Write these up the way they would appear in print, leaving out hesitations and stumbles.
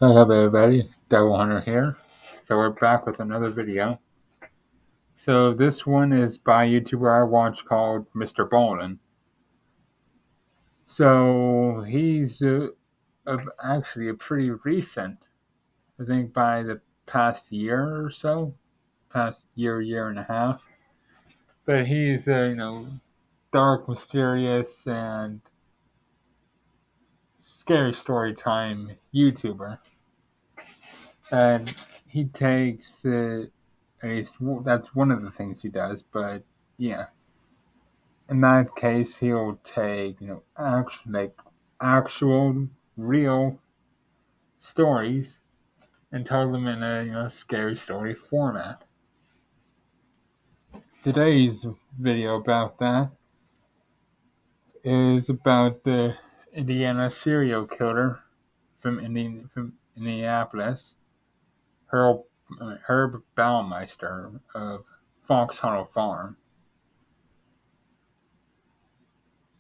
Hey up everybody, Devil Hunter here. So we're back with another video. So this one is by a YouTuber I watch called Mr. Ballin. So he's actually a pretty recent, I think by the past year or so, past year and a half. But he's dark, mysterious, and scary story time YouTuber. And he takes at least that's one of the things he does. But yeah, in that case, he'll take actual real stories and tell them in a scary story format. Today's video about that is about the Indiana serial killer from Indianapolis, Herb Baumeister of Fox Hollow Farm.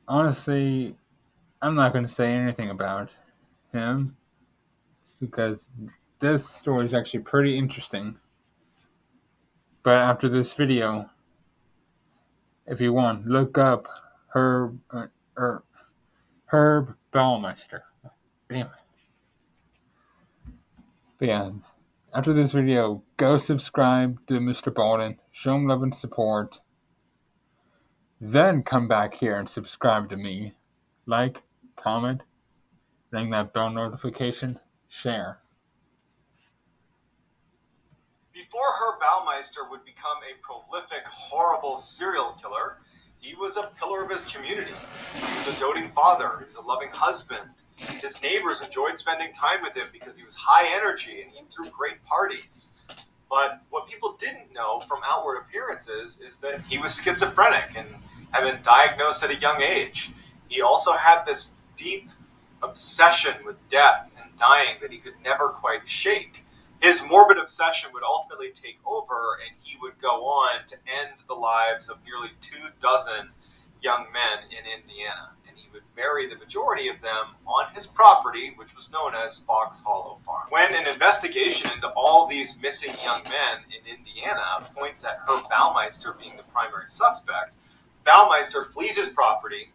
Honestly, I'm not going to say anything about him because this story is actually pretty interesting. But after this video, if you want, look up Herb Herb Baumeister. Damn it! But yeah, after this video, go subscribe to Mr. Baldwin, show him love and support. Then come back here and subscribe to me. Like, comment, ring that bell notification, share. Before Herb Baumeister would become a prolific, horrible serial killer, he was a pillar of his community. He was a doting father. He was a loving husband. His neighbors enjoyed spending time with him because he was high energy and he threw great parties. But what people didn't know from outward appearances is that he was schizophrenic and had been diagnosed at a young age. He also had this deep obsession with death and dying that he could never quite shake. His morbid obsession would ultimately take over, and he would go on to end the lives of nearly 24 young men in Indiana. And he would bury the majority of them on his property, which was known as Fox Hollow Farm. When an investigation into all these missing young men in Indiana points at Herb Baumeister being the primary suspect, Baumeister flees his property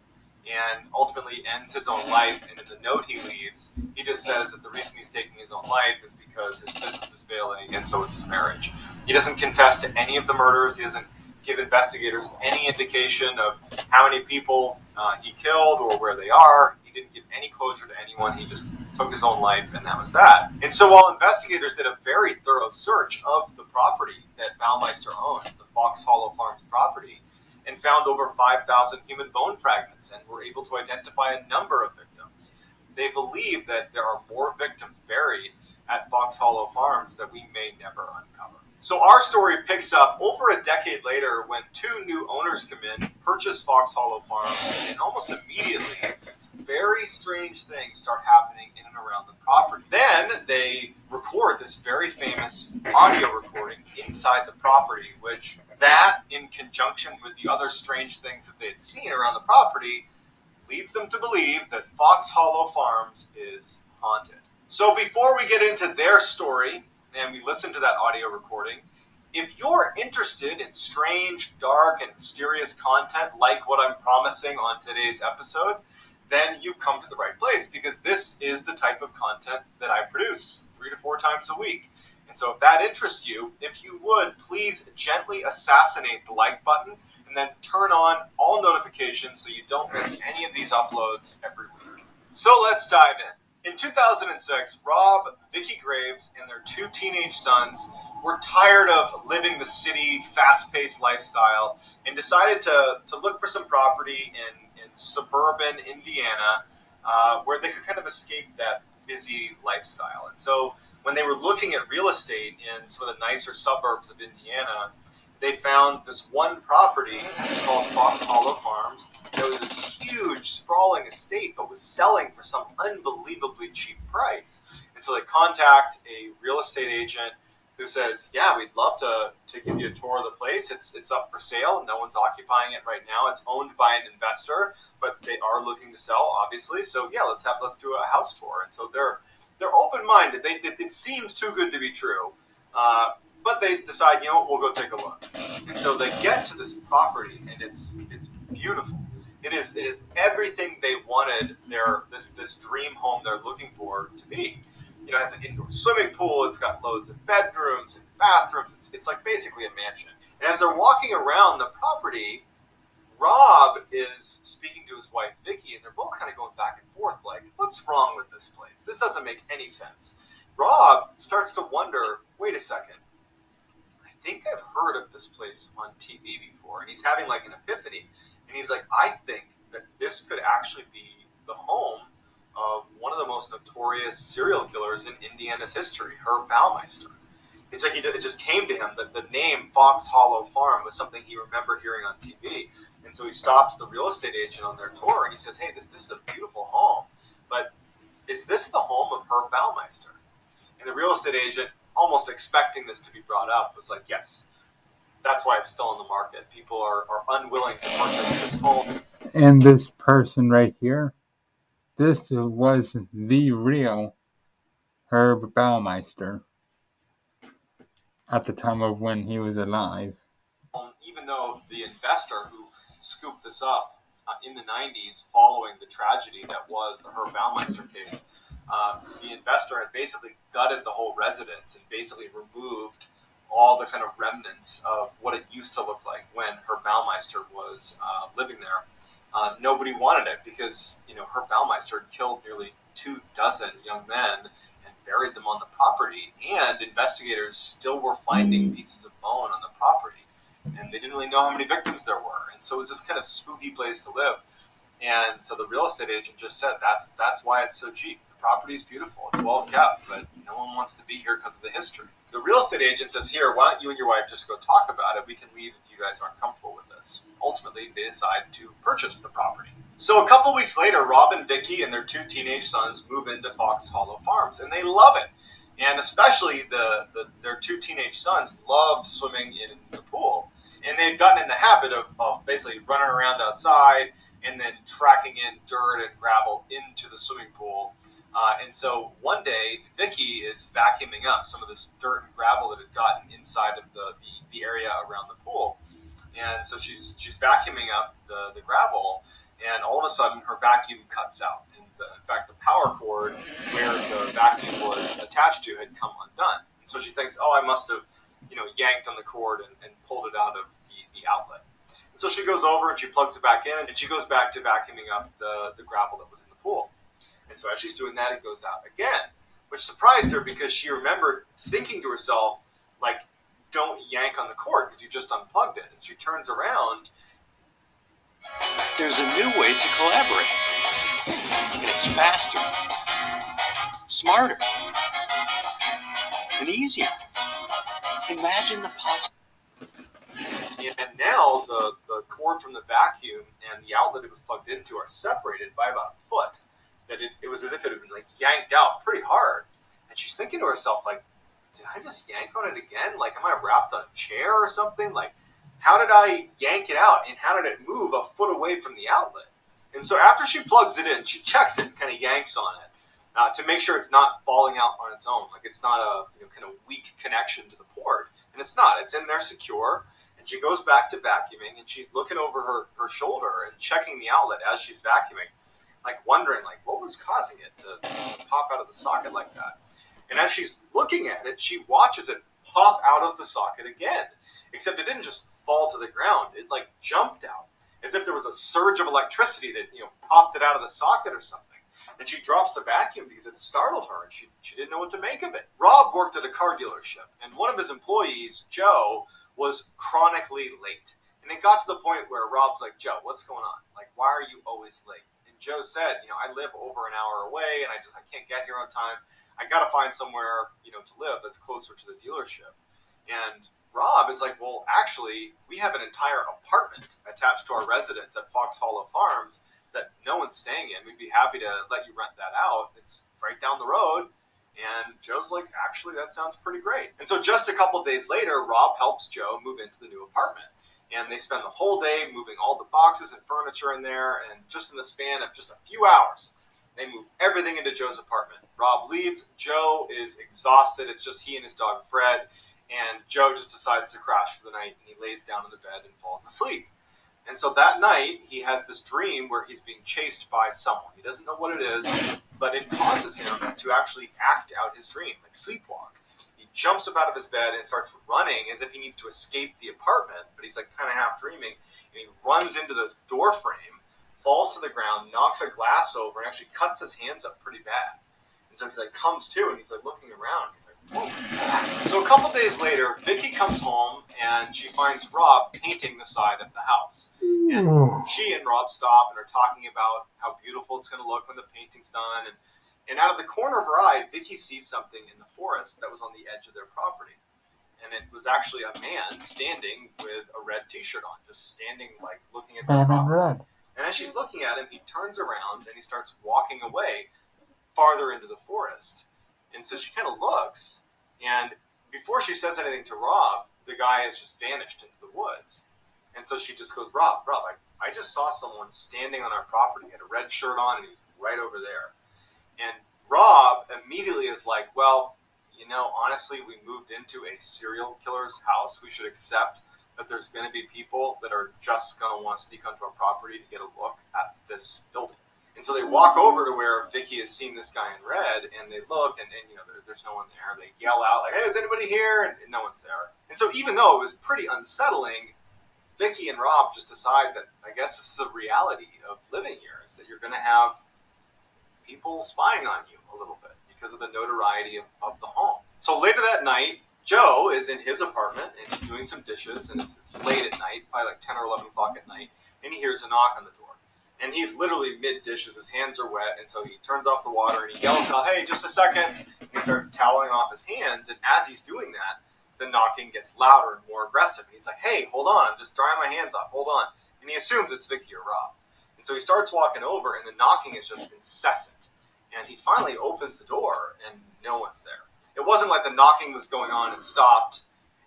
and ultimately ends his own life. And in the note he leaves, he just says that the reason he's taking his own life is because his business is failing and so is his marriage. He doesn't confess to any of the murders. He doesn't give investigators any indication of how many people he killed or where they are. He didn't give any closure to anyone. He just took his own life, and that was that. And so while investigators did a very thorough search of the property that Baumeister owned, the Fox Hollow Farms property, and found over 5,000 human bone fragments and were able to identify a number of victims. They believe that there are more victims buried at Fox Hollow Farms that we may never uncover. So our story picks up over a decade later when two new owners come in, purchase Fox Hollow Farms, and almost immediately some very strange things start happening in and around the property. Then they record this very famous audio recording inside the property, which that, in conjunction with the other strange things that they had seen around the property, leads them to believe that Fox Hollow Farms is haunted. So before we get into their story and we listen to that audio recording, if you're interested in strange, dark, and mysterious content like what I'm promising on today's episode, then you've come to the right place, because this is the type of content that I produce 3 to 4 times a week. And so if that interests you, if you would, please gently assassinate the like button and then turn on all notifications so you don't miss any of these uploads every week. So let's dive in. In 2006, Rob, Vicky Graves, and their 2 teenage sons were tired of living the city, fast-paced lifestyle and decided to look for some property in suburban Indiana where they could kind of escape that busy lifestyle. And so when they were looking at real estate in some of the nicer suburbs of Indiana, they found this one property called Fox Hollow Farms that was this huge, sprawling estate, but was selling for some unbelievably cheap price. And so they contact a real estate agent who says, yeah, we'd love to give you a tour of the place. It's up for sale. No one's occupying it right now. It's owned by an investor, but they are looking to sell, obviously. So yeah, let's do a house tour. And so they're they're open-minded. It seems too good to be true, but they decide, we'll go take a look. And so they get to this property, and it's beautiful. It is everything they wanted this dream home they're looking for to be. It has an indoor swimming pool. It's got loads of bedrooms and bathrooms. It's like basically a mansion. And as they're walking around the property, Rob is speaking to his wife, Vicky, and they're both kind of going back and forth like, what's wrong with this place? This doesn't make any sense. Rob starts to wonder, wait a second, I think I've heard of this place on TV before. And he's having like an epiphany. And he's like, I think that this could actually be the home of one of the most notorious serial killers in Indiana's history, Herb Baumeister. It's like it just came to him that the name Fox Hollow Farm was something he remembered hearing on TV. And so he stops the real estate agent on their tour and he says, hey, this is a beautiful home, but is this the home of Herb Baumeister? And the real estate agent, almost expecting this to be brought up, was like, yes, that's why it's still on the market. People are unwilling to purchase this home. And this person right here, this was the real Herb Baumeister at the time of when he was alive. Even though the investor who scooped this up in the 90s following the tragedy that was the Herb Baumeister case, the investor had basically gutted the whole residence and basically removed all the kind of remnants of what it used to look like when Herb Baumeister was living there. Nobody wanted it because, Herb Baumeister had killed nearly 24 young men and buried them on the property. And investigators still were finding pieces of bone on the property. And they didn't really know how many victims there were. And so it was this kind of spooky place to live. And so the real estate agent just said, that's why it's so cheap. The property is beautiful. It's well kept, but no one wants to be here because of the history. The real estate agent says, here, why don't you and your wife just go talk about it? We can leave if you guys aren't comfortable with this. Ultimately, they decide to purchase the property. So a couple weeks later, Rob and Vicky and their 2 teenage sons move into Fox Hollow Farms, and they love it. And especially their 2 teenage sons loved swimming in the pool. And they've gotten in the habit of basically running around outside and then tracking in dirt and gravel into the swimming pool. And so one day, Vicky is vacuuming up some of this dirt and gravel that had gotten inside of the area around the pool. And so she's vacuuming up the gravel, and all of a sudden her vacuum cuts out. And in fact, the power cord where the vacuum was attached to had come undone. And so she thinks, I must have yanked on the cord and pulled it out of the outlet. And so she goes over and she plugs it back in, and she goes back to vacuuming up the gravel that was in the pool. And so as she's doing that, it goes out again, which surprised her because she remembered thinking to herself, like, don't yank on the cord because you just unplugged it. And she turns around. There's a new way to collaborate. And it's faster, smarter, and easier. Imagine the possibility. And now the cord from the vacuum and the outlet it was plugged into are separated by about a foot. That it was as if it had been like yanked out pretty hard. And she's thinking to herself, like, did I just yank on it again? Like, am I wrapped on a chair or something? Like, how did I yank it out and how did it move a foot away from the outlet? And so after she plugs it in, she checks it and kind of yanks on it to make sure it's not falling out on its own. Like, it's not a kind of weak connection to the port. And it's not. It's in there secure. And she goes back to vacuuming, and she's looking over her shoulder and checking the outlet as she's vacuuming, like wondering, like, what was causing it to pop out of the socket like that? And as she's looking at it, she watches it pop out of the socket again. Except it didn't just fall to the ground. It, like, jumped out. As if there was a surge of electricity that, popped it out of the socket or something. And she drops the vacuum because it startled her, and she didn't know what to make of it. Rob worked at a car dealership, and one of his employees, Joe, was chronically late. And it got to the point where Rob's like, Joe, what's going on? Like, why are you always late? And Joe said, I live over an hour away, and I can't get here on time. I got to find somewhere, to live that's closer to the dealership. And Rob is like, well, actually, we have an entire apartment attached to our residence at Fox Hollow Farms that no one's staying in. We'd be happy to let you rent that out. It's right down the road. And Joe's like, actually, that sounds pretty great. And so just a couple days later, Rob helps Joe move into the new apartment. And they spend the whole day moving all the boxes and furniture in there. And just in the span of just a few hours, they move everything into Joe's apartment. Rob leaves. Joe is exhausted. It's just he and his dog Fred. And Joe just decides to crash for the night, and he lays down in the bed and falls asleep. And so that night, he has this dream where he's being chased by someone. He doesn't know what it is, but it causes him to actually act out his dream, like sleepwalk. He jumps up out of his bed and starts running as if he needs to escape the apartment, but he's like kind of half dreaming. And he runs into the door frame, falls to the ground, knocks a glass over, and actually cuts his hands up pretty bad. And so he like comes to, and he's like looking around. He's like, "What was that?" So a couple days later, Vicky comes home and she finds Rob painting the side of the house. And she and Rob stop and are talking about how beautiful it's going to look when the painting's done. And out of the corner of her eye, Vicky sees something in the forest that was on the edge of their property. And it was actually a man standing with a red T-shirt on, just standing like looking at their property. Red. And as she's looking at him, he turns around and he starts walking away farther into the forest. And so she kind of looks, and before she says anything to Rob, the guy has just vanished into the woods. And so she just goes, Rob, I just saw someone standing on our property. He had a red shirt on, and he was right over there. And Rob immediately is like, well, you know, honestly, we moved into a serial killer's house. We should accept that there's going to be people that are just going to want to sneak onto our property to get a look at this building. And so they walk over to where Vicky has seen this guy in red, and they look, and you know, there's no one there. They yell out, like, hey, is anybody here? And no one's there. And so even though it was pretty unsettling, Vicky and Rob just decide that, I guess this is a reality of living here, is that you're going to have people spying on you a little bit because of the notoriety of the home. So later that night, Joe is in his apartment, and he's doing some dishes, and it's late at night, probably like 10 or 11 o'clock at night, and he hears a knock on the door. And he's literally mid-dishes, his hands are wet, and so he turns off the water, and he yells out, hey, just a second, and he starts toweling off his hands, and as he's doing that, the knocking gets louder and more aggressive, and he's like, hey, hold on, I'm just drying my hands off, hold on, and he assumes it's Vicky or Rob. And so he starts walking over, and the knocking is just incessant, and he finally opens the door, and no one's there. It wasn't like the knocking was going on and stopped,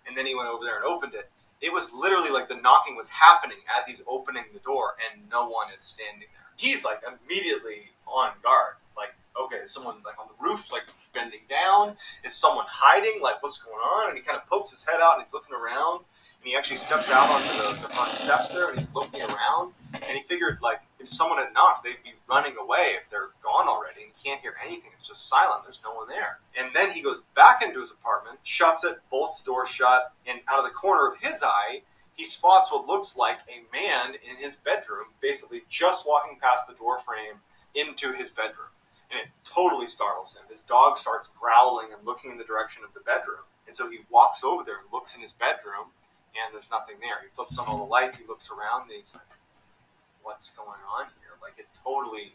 and then he went over there and opened it. It was literally like the knocking was happening as he's opening the door, and no one is standing there. He's like immediately on guard. Like, okay, is someone like on the roof, like bending down? Is someone hiding? Like, what's going on? And he kind of pokes his head out, and he's looking around, and he actually steps out onto the front steps there, and he's looking around, and he figured, like, if someone had knocked, they'd be running away if they're gone already, and he can't hear anything. It's just silent. There's no one there. And then he goes back into his apartment, shuts it, bolts the door shut, and out of the corner of his eye, he spots what looks like a man in his bedroom, basically just walking past the door frame into his bedroom. And it totally startles him. His dog starts growling and looking in the direction of the bedroom. And so he walks over there and looks in his bedroom, and there's nothing there. He flips on all the lights, he looks around, and he's like, what's going on here? Like, it totally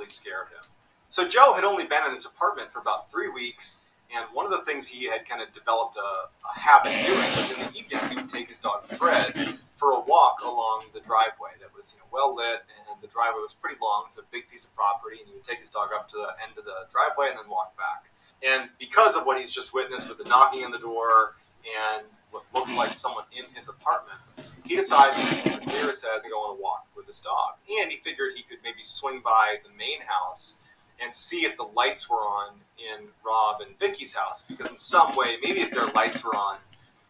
scared him. So Joe had only been in this apartment for about 3 weeks, and one of the things he had kind of developed a habit doing was in the evenings he would take his dog Fred for a walk along the driveway that was, well lit, and the driveway was pretty long. It's a big piece of property, and he would take his dog up to the end of the driveway and then walk back. And because of what he's just witnessed with the knocking on the door and what looked like someone in his apartment, he decided to clear his head to go on a walk with his dog. And he figured he could maybe swing by the main house and see if the lights were on in Rob and Vicky's house, because in some way, maybe if their lights were on,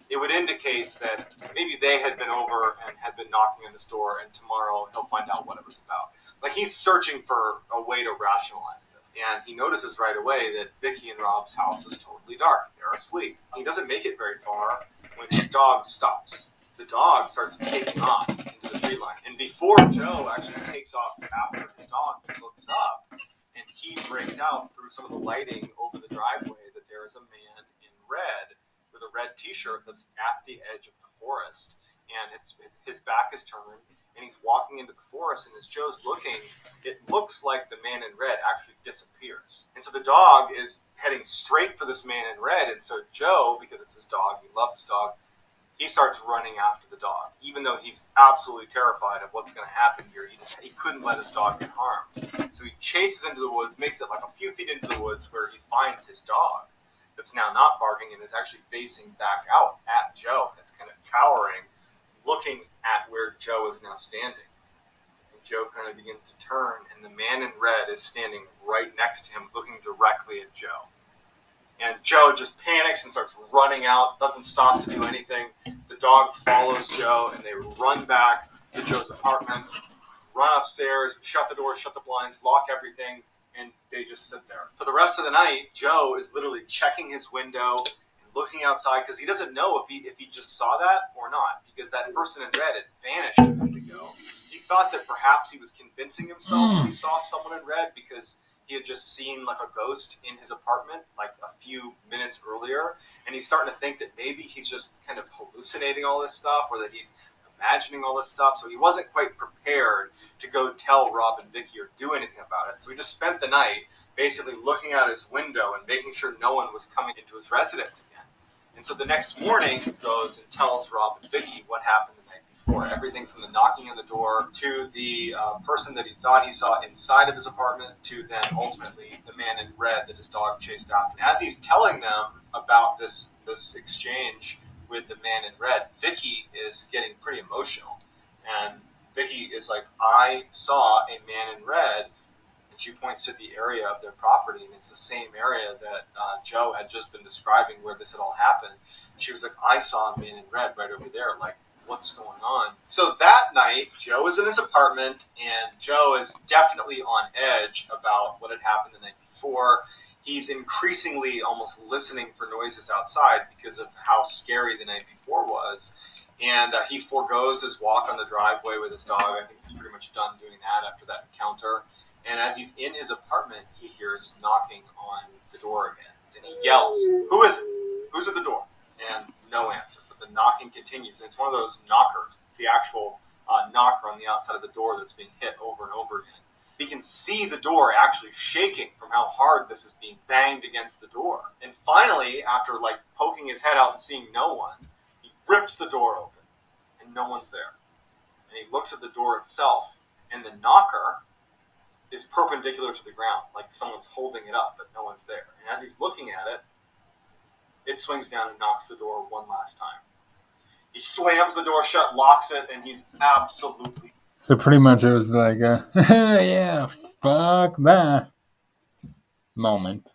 it would indicate that maybe they had been over and had been knocking on the door, and tomorrow he'll find out what it was about. Like, he's searching for a way to rationalize this. And he notices right away that Vicky and Rob's house is totally dark. They're asleep. He doesn't make it very far when his dog stops. The dog starts taking off into the tree line. And before Joe actually takes off after his dog, he looks up, and he breaks out through some of the lighting over the driveway that there is a man in red with a red T-shirt that's at the edge of the forest, and his back is turned, and he's walking into the forest, and as Joe's looking, it looks like the man in red actually disappears. And so the dog is heading straight for this man in red, and so Joe, because it's his dog, he loves his dog, he starts running after the dog, even though he's absolutely terrified of what's going to happen here. He couldn't let his dog get harmed. So he chases into the woods, makes it like a few feet into the woods, where he finds his dog that's now not barking and is actually facing back out at Joe. And it's kind of cowering, looking at where Joe is now standing. And Joe kind of begins to turn, and the man in red is standing right next to him, looking directly at Joe. And Joe just panics and starts running out, doesn't stop to do anything. The dog follows Joe, and they run back to Joe's apartment, run upstairs, shut the door, shut the blinds, lock everything, and they just sit there. For the rest of the night, Joe is literally checking his window and looking outside because he doesn't know if he just saw that or not, because that person in red had vanished a minute ago. He thought that perhaps he was convincing himself that he saw someone in red because he had just seen like a ghost in his apartment like a few minutes earlier, and he's starting to think that maybe he's just kind of hallucinating all this stuff, or that he's imagining all this stuff. So he wasn't quite prepared to go tell Rob and Vicky or do anything about it. So he just spent the night basically looking out his window and making sure no one was coming into his residence again. And so the next morning, he goes and tells Rob and Vicky what happened the night before. Everything from the knocking on the door to the person that he thought he saw inside of his apartment to then ultimately the man in red that his dog chased after. And as he's telling them about this exchange with the man in red, Vicky is getting pretty emotional. And Vicky is like, I saw a man in red. And she points to the area of their property, and it's the same area that Joe had just been describing where this had all happened. She was like, I saw a man in red right over there. Like, what's going on? So that night, Joe is in his apartment, and Joe is definitely on edge about what had happened the night before. He's increasingly almost listening for noises outside because of how scary the night before was. And he forgoes his walk on the driveway with his dog. I think he's pretty much done doing that after that encounter. And as he's in his apartment, he hears knocking on the door again. And he yells, who is it? Who's at the door? And no answer. But the knocking continues. And it's one of those knockers. It's the actual knocker on the outside of the door that's being hit over and over again. He can see the door actually shaking from how hard this is being banged against the door. And finally, after like poking his head out and seeing no one, he rips the door open. And no one's there. And he looks at the door itself. And the knocker is perpendicular to the ground, like someone's holding it up, but no one's there. And as he's looking at it, it swings down and knocks the door one last time. He slams the door shut, locks it, and he's absolutely... So pretty much it was like a, yeah, fuck that moment.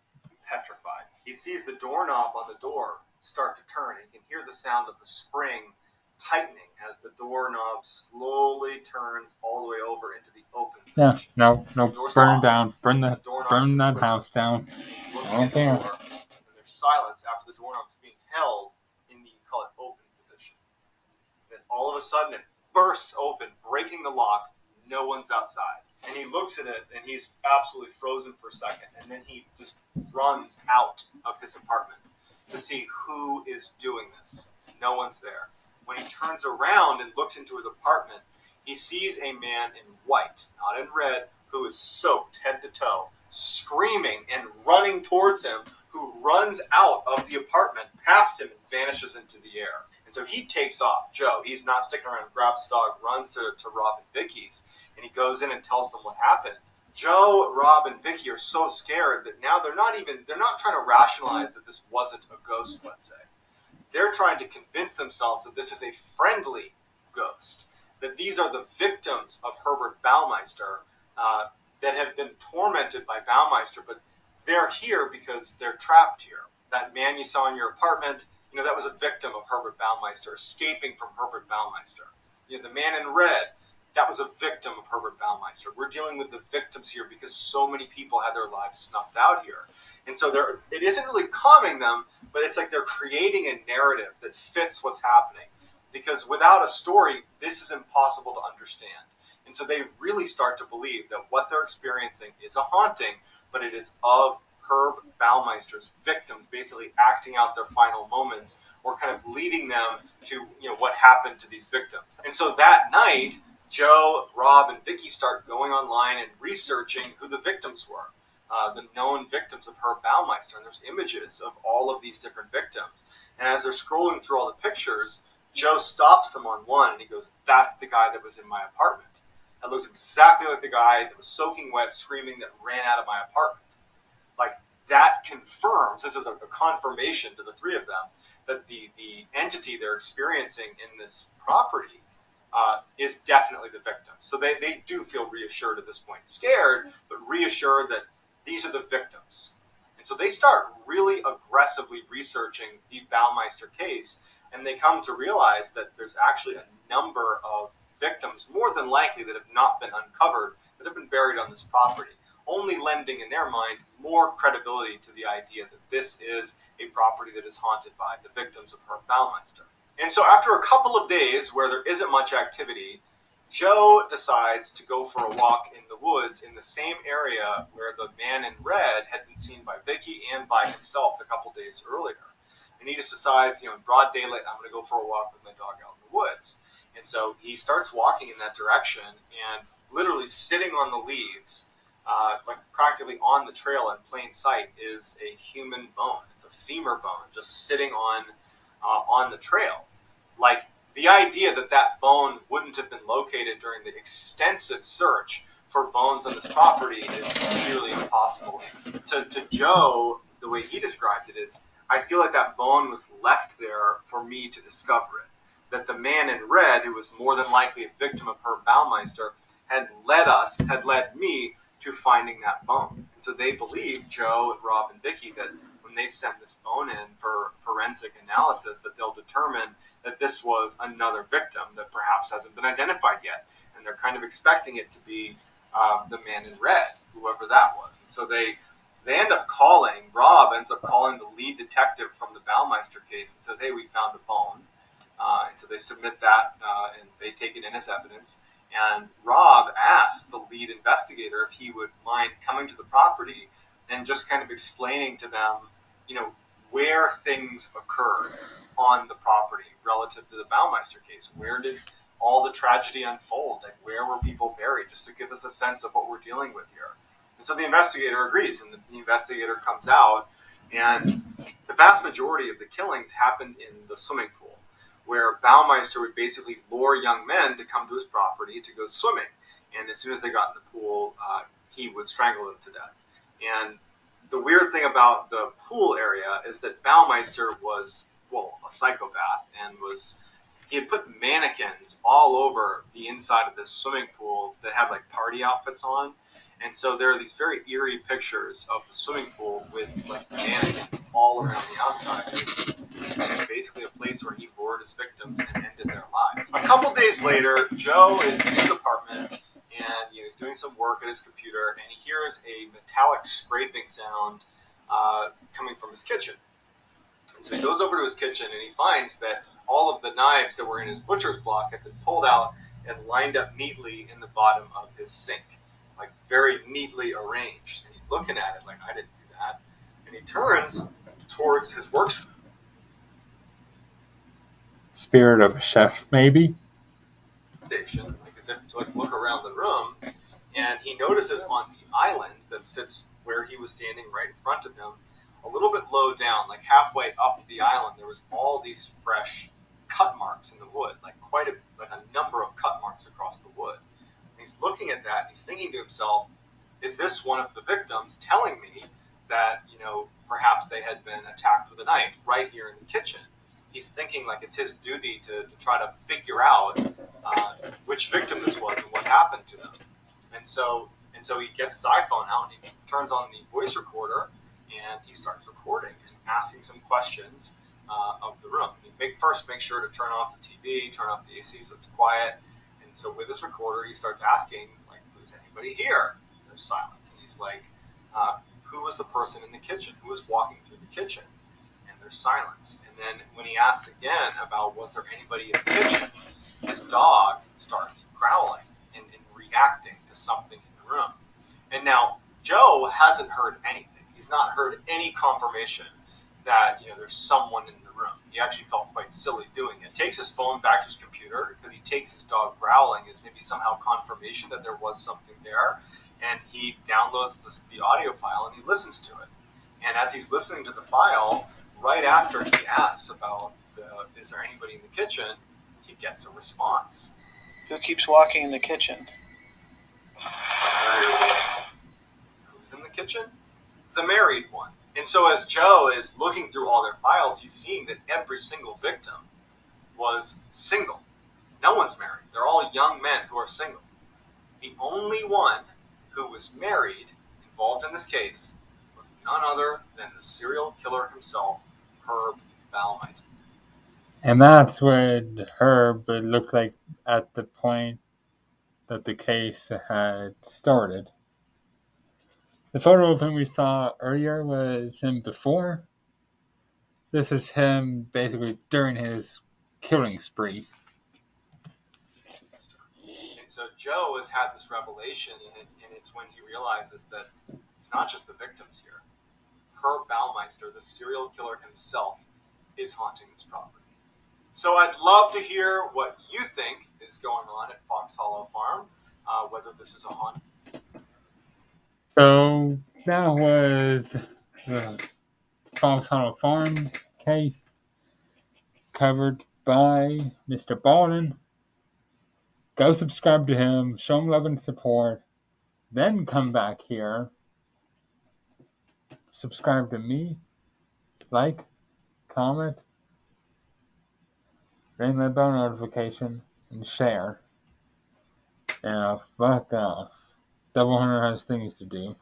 Petrified. He sees the doorknob on the door start to turn, and you can hear the sound of the spring tightening as the doorknob slowly turns all the way over into the open position. Yeah, no, burn it down. Burn that house down. I don't care. And there's silence after the doorknob is being held in the, you call it, open position. Then all of a sudden it bursts open, breaking the lock. No one's outside. And he looks at it, and he's absolutely frozen for a second. And then he just runs out of his apartment to see who is doing this. No one's there. When he turns around and looks into his apartment, he sees a man in white, not in red, who is soaked head to toe, screaming and running towards him, who runs out of the apartment, past him, and vanishes into the air. And so he takes off. Joe, he's not sticking around, grabs his dog, runs to Rob and Vicky's, and he goes in and tells them what happened. Joe, Rob, and Vicky are so scared that now they're not trying to rationalize that this wasn't a ghost, let's say. They're trying to convince themselves that this is a friendly ghost, that these are the victims of Herbert Baumeister that have been tormented by Baumeister, but they're here because they're trapped here. That man you saw in your apartment, that was a victim of Herbert Baumeister, escaping from Herbert Baumeister. The man in red, that was a victim of Herbert Baumeister. We're dealing with the victims here because so many people had their lives snuffed out here. And so it isn't really calming them, but it's like they're creating a narrative that fits what's happening. Because without a story, this is impossible to understand. And so they really start to believe that what they're experiencing is a haunting, but it is of Herb Baumeister's victims basically acting out their final moments or kind of leading them to what happened to these victims. And so that night, Joe, Rob, and Vicky start going online and researching who the victims were. The known victims of Herb Baumeister, and there's images of all of these different victims. And as they're scrolling through all the pictures, Joe stops them on one, and he goes, that's the guy that was in my apartment. That looks exactly like the guy that was soaking wet, screaming, that ran out of my apartment. Like, that confirms, this is a confirmation to the three of them, that the entity they're experiencing in this property is definitely the victim. So they do feel reassured at this point. Scared, but reassured that these are the victims. And so they start really aggressively researching the Baumeister case, and they come to realize that there's actually a number of victims, more than likely, that have not been uncovered, that have been buried on this property, only lending, in their mind, more credibility to the idea that this is a property that is haunted by the victims of Herb Baumeister. And so after a couple of days where there isn't much activity, Joe decides to go for a walk in the woods in the same area where the man in red had been seen by Vicky and by himself a couple days earlier. And he just decides, in broad daylight, I'm going to go for a walk with my dog out in the woods. And so he starts walking in that direction, and literally sitting on the leaves, like practically on the trail in plain sight, is a human bone. It's a femur bone just sitting on the trail. Like, the idea that that bone wouldn't have been located during the extensive search for bones on this property is nearly impossible. To Joe, the way he described it is, I feel like that bone was left there for me to discover it. That the man in red, who was more than likely a victim of Herb Baumeister, had led me to finding that bone. And so they believe, Joe and Rob and Vicky, that when they send this bone in for forensic analysis, that they'll determine that this was another victim that perhaps hasn't been identified yet. And they're kind of expecting it to be the man in red, whoever that was. And so they end up calling, Rob ends up calling the lead detective from the Baumeister case and says, hey, we found a bone. And so they submit that, and they take it in as evidence. And Rob asked the lead investigator if he would mind coming to the property and just kind of explaining to them, where things occurred on the property relative to the Baumeister case. Where did all the tragedy unfold? Like, where were people buried? Just to give us a sense of what we're dealing with here. And so the investigator agrees, and the investigator comes out, and the vast majority of the killings happened in the swimming pool, where Baumeister would basically lure young men to come to his property to go swimming. And as soon as they got in the pool, he would strangle them to death. And the weird thing about the pool area is that Baumeister was, a psychopath, and he had put mannequins all over the inside of this swimming pool that had like party outfits on. And so there are these very eerie pictures of the swimming pool with like mannequins all around the outside. It's basically a place where he lured his victims and ended their lives. A couple days later, Joe is in his apartment, and he's doing some work at his computer, and he hears a metallic scraping sound coming from his kitchen. And so he goes over to his kitchen, and he finds that all of the knives that were in his butcher's block had been pulled out and lined up neatly in the bottom of his sink, like very neatly arranged. And he's looking at it like, I didn't do that. And he turns towards his workstation. Spirit of a chef, maybe? Like as if to look around the room, and he notices on the island that sits where he was standing right in front of him, a little bit low down, like halfway up the island, there was all these fresh cut marks in the wood, like a number of cut marks across the wood. And he's looking at that, and he's thinking to himself, is this one of the victims telling me that, perhaps they had been attacked with a knife right here in the kitchen? He's thinking like it's his duty to try to figure out which victim this was and what happened to them. And so he gets his iPhone out, and he turns on the voice recorder, and he starts recording and asking some questions of the room. First, make sure to turn off the TV, turn off the AC so it's quiet. And so with his recorder, he starts asking, like, who's anybody here? There's silence. And he's like, who was the person in the kitchen? Who was walking through the kitchen? And there's silence. And then when he asks again about was there anybody in the kitchen, his dog starts growling and reacting to something in the room. And now Joe hasn't heard anything. He's not heard any confirmation that there's someone in the room. He actually felt quite silly doing it. Takes his phone back to his computer because he takes his dog growling as maybe somehow confirmation that there was something there, and he downloads the audio file and he listens to it. And as he's listening to the file, right after he asks about is there anybody in the kitchen, he gets a response. Who keeps walking in the kitchen? Who's in the kitchen? The married one. And so as Joe is looking through all their files, he's seeing that every single victim was single. No one's married. They're all young men who are single. The only one who was married, involved in this case, was none other than the serial killer himself, Herb Baumeister. And that's what Herb looked like at the point that the case had started. The photo of him we saw earlier was him before. This is him basically during his killing spree. And so Joe has had this revelation, and it's when he realizes that it's not just the victims here. Herb Baumeister, the serial killer himself, is haunting this property. So I'd love to hear what you think is going on at Fox Hollow Farm, whether this is a haunt. So that was the Fox Hollow Farm case covered by Mr. Baldwin. Go subscribe to him, show him love and support, then come back here, subscribe to me, like, comment, ring that bell notification, and share. Yeah, fuck off. Double Hunter has things to do.